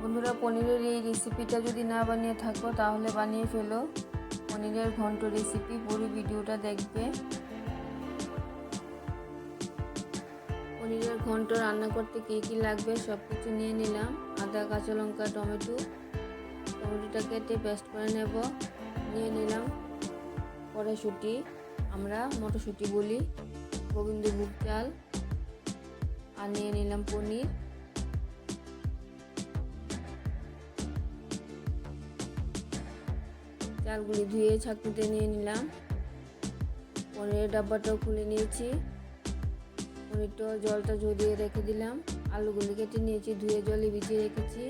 বন্ধুরা, পনিরের এই রেসিপিটা যদি না বানিয়ে থাকো তাহলে বানিয়ে ফেলো। পনিরের ঘন্ট রেসিপি, পুরো ভিডিওটা দেখবে। পনিরের ঘন্ট রান্না করতে কী কী লাগবে সব কিছু নিয়ে নিলাম। আদা, কাঁচা লঙ্কা, টমেটোটা কেটে পেস্ট করে নেব। নিয়ে নিলাম কড়াইশুঁটি, আমরা মটরশুঁটি বলি, গোবিন্দভোগ চাল, আর নিয়ে নিলাম পনির। চালগুলি ধুয়ে ছাঁকনিতে নিয়ে নিলাম। পনিরের ডাব্বাটাও খুলে নিয়েছি। পনিরটা জলটা ঝরিয়ে রেখে দিলাম। আলুগুলি কেটে নিয়েছি, ধুয়ে জলে ভিজিয়ে রেখেছি।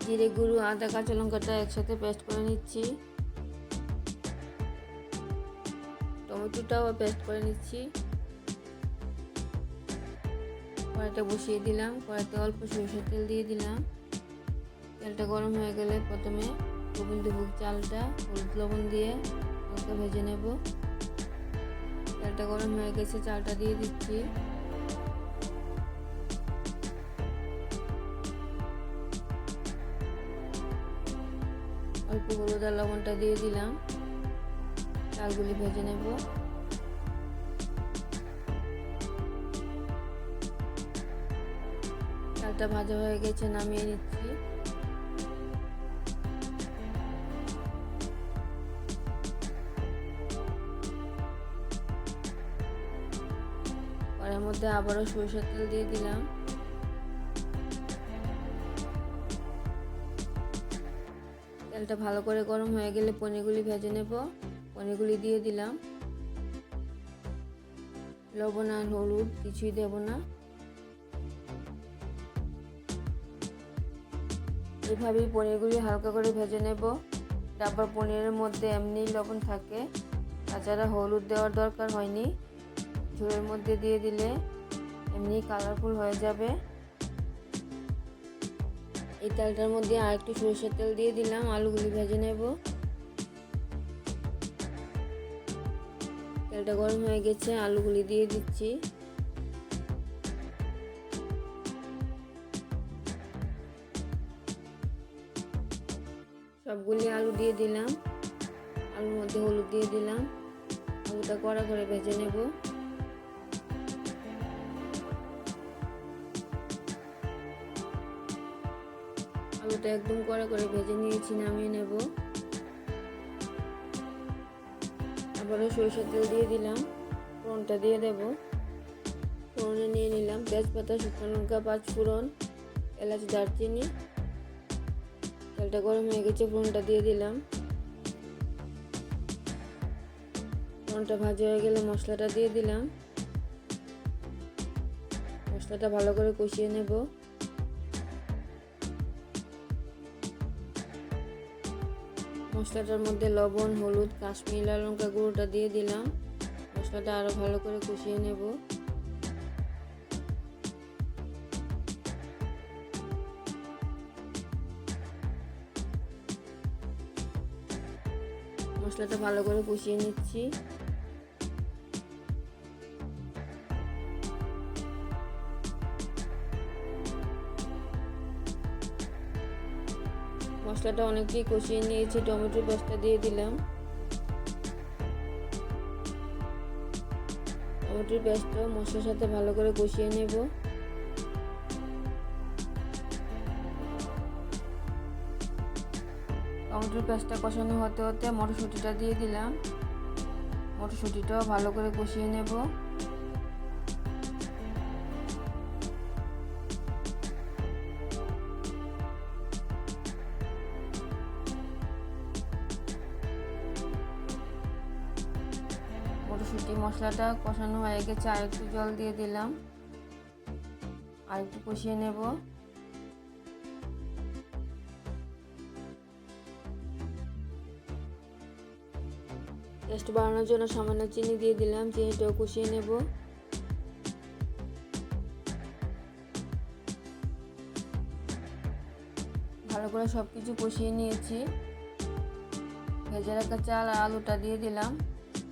জিরে গুঁড়ো, আদা, কাঁচা লঙ্কাটা একসাথে পেস্ট করে নিচ্ছি। টমেটোটাও পেস্ট করে নিচ্ছি। কড়াইটা বসিয়ে দিলাম। কড়াইতে অল্প সরষের তেল দিয়ে দিলাম। তেলটা গরম হয়ে গেলে প্রথমে গোবিন্দভোগ চালটা হলুদ লবণ দিয়ে হালকা ভেজে নেব। তেলটা গরম হয়ে গেছে, চালটা দিয়ে দিচ্ছি। অল্প হলুদ আর লবণটা দিয়ে দিলাম। চালগুলি ভেজে নেব। চালটা ভাজা হয়ে গেছে, নামিয়ে নিচ্ছি। কড়াইয়ের মধ্যে আবারও সরষের তেল দিয়ে দিলাম। তেলটা ভালো করে গরম হয়ে গেলে পনিরগুলি ভেজে নেব। পনিরগুলি দিয়ে দিলাম। লবণ আর হলুদ কিছুই দেব না। এভাবেই পনিরগুলি হালকা করে ভেজে নেব। ডাব্বার পনিরের মধ্যে এমনি লবণ থাকে, তাছাড়া হলুদ দেওয়ার দরকার হয়নি। ঝোলের মধ্যে দিয়ে দিলে এমনি কালারফুল হয়ে যাবে। এই তেলটার মধ্যে আর একটু সরষের তেল দিয়ে দিলাম। আলুগুলি ভেজে নেব। তেলটা গরম হয়ে গেছে, আলুগুলি দিয়ে দিচ্ছি। সবগুলি আলু দিয়ে দিলাম। আলুর মধ্যে হলুদ দিয়ে দিলাম। আলুটা কড়া করে ভেজে নেব। আলুটা একদম কড়া করে ভেজে নিয়েছি, নামিয়ে নেব। আবারও সরষের তেল দিয়ে দিলাম। ফোড়নটা দিয়ে দেব। ফোড়নে নিয়ে নিলাম তেজপাতা, শুকনো লঙ্কা, পাঁচফোড়ন, এলাচ, দারচিনি। তেলটা গরম হয়ে গেছে, ফোড়নটা দিয়ে দিলাম। ফোড়নটা ভাজা হয়ে গেলে মশলাটা দিয়ে দিলাম। মশলাটা ভালো করে কষিয়ে নেব। মশলাটার মধ্যে লবণ, হলুদ, কাশ্মীরি লাল লঙ্কা গুঁড়োটা দিয়ে দিলাম। মশলাটা আরো ভালো করে কষিয়ে নেব। মশলাটা ভালো করে কষিয়ে নিচ্ছি। মশলাটা অনেকটাই কষিয়ে নিয়েছি। টমেটোর পেস্টটা দিয়ে দিলাম। টমেটোর পেস্টটা মশলার সাথে ভালো করে কষিয়ে নেব। টমেটোর পেস্টটা কষানো হতে হতে মটরশুঁটিটা দিয়ে দিলাম। মটরশুঁটিটাও ভালো করে কষিয়ে নেব। মটরশুঁটি মশলাটা কষানো হয়ে গেছে, আর একটু জল দিয়ে দিলাম। আর একটু কষিয়ে নেব। টেস্ট বাড়ানোর জন্য সামান্য চিনি দিয়ে দিলাম। চিনিটাও কষিয়ে নেব। ভালো করে সব কিছু কষিয়ে নিয়েছি। ভেজে রাখা চাল আর আলুটা দিয়ে দিলাম।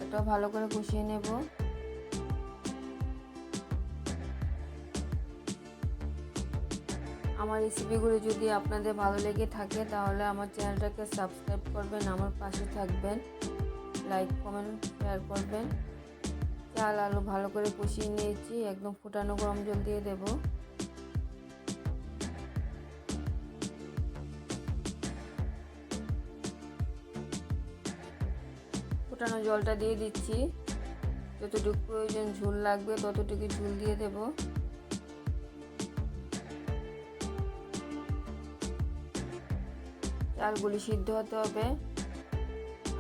এটাও ভালো করে কষিয়ে নেব। আমার রেসিপিগুলো যদি আপনাদের ভালো লেগে থাকে তাহলে আমার চ্যানেলটাকে সাবস্ক্রাইব করবেন, আমার পাশে থাকবেন, লাইক কমেন্ট শেয়ার করবেন। চাল আলু ভালো করে কষিয়ে নিয়েছি, একদম ফুটানো গরম জল দিয়ে দেব। ফুটানো জলটা দিয়ে দিচ্ছি, যতটুকু প্রয়োজন ঝোল লাগবে ততটুকু ঝোল দিয়ে দেব। চালগুলি সিদ্ধ হতে হবে,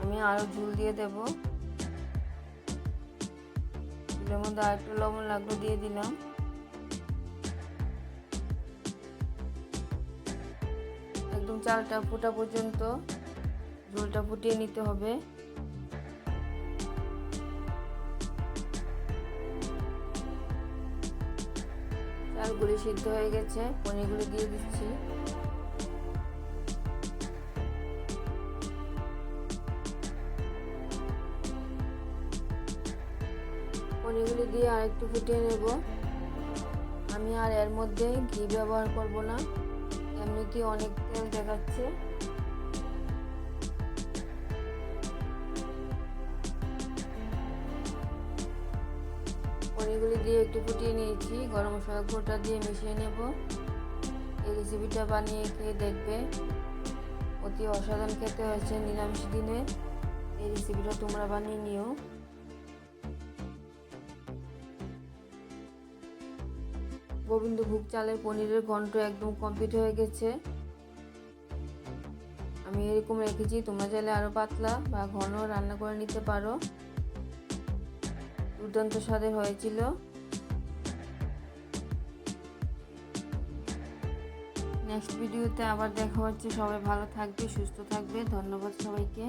আমি আরও ঝোল দিয়ে দেব। ঝোলের মধ্যে আর একটু লবণ লাগলো দিয়ে দিলাম। একদম চালটা ফোটা পর্যন্ত ঝোলটা ফুটিয়ে নিতে হবে। চালগুলি সিদ্ধ হয়ে গেছে, পনিরগুলি দিয়ে দিচ্ছি। পনিরগুলি দিয়ে আর একটু ফুটিয়ে নেব। আমি আর এর মধ্যে ঘি ব্যবহার করব না, এমনিতেই অনেক তেল দেখাচ্ছে। পনিরগুলি দিয়ে একটু ফুটিয়ে নিয়েছি, গরম মশলা গুঁড়োটা দিয়ে মিশিয়ে নেব। এই রেসিপিটা বানিয়ে খেয়ে দেখবে, অতি অসাধারণ খেতে হয়েছে নিরামিষ দিনে। এই রেসিপিটা তোমরা বানিয়ে নিও। গোবিন্দভোগ চালের পনিরের ঘন্ট একদম কমপ্লিট হয়ে গেছে। আমি এরকম রেখেছি, তোমরা চাইলে আরও পাতলা বা ঘন রান্না করে নিতে পারো। দুর্দান্ত স্বাদের হয়েছিল। নেক্সট ভিডিওতে আবার দেখা হচ্ছে। সবাই ভালো থাকবে, সুস্থ থাকবে। ধন্যবাদ সবাইকে।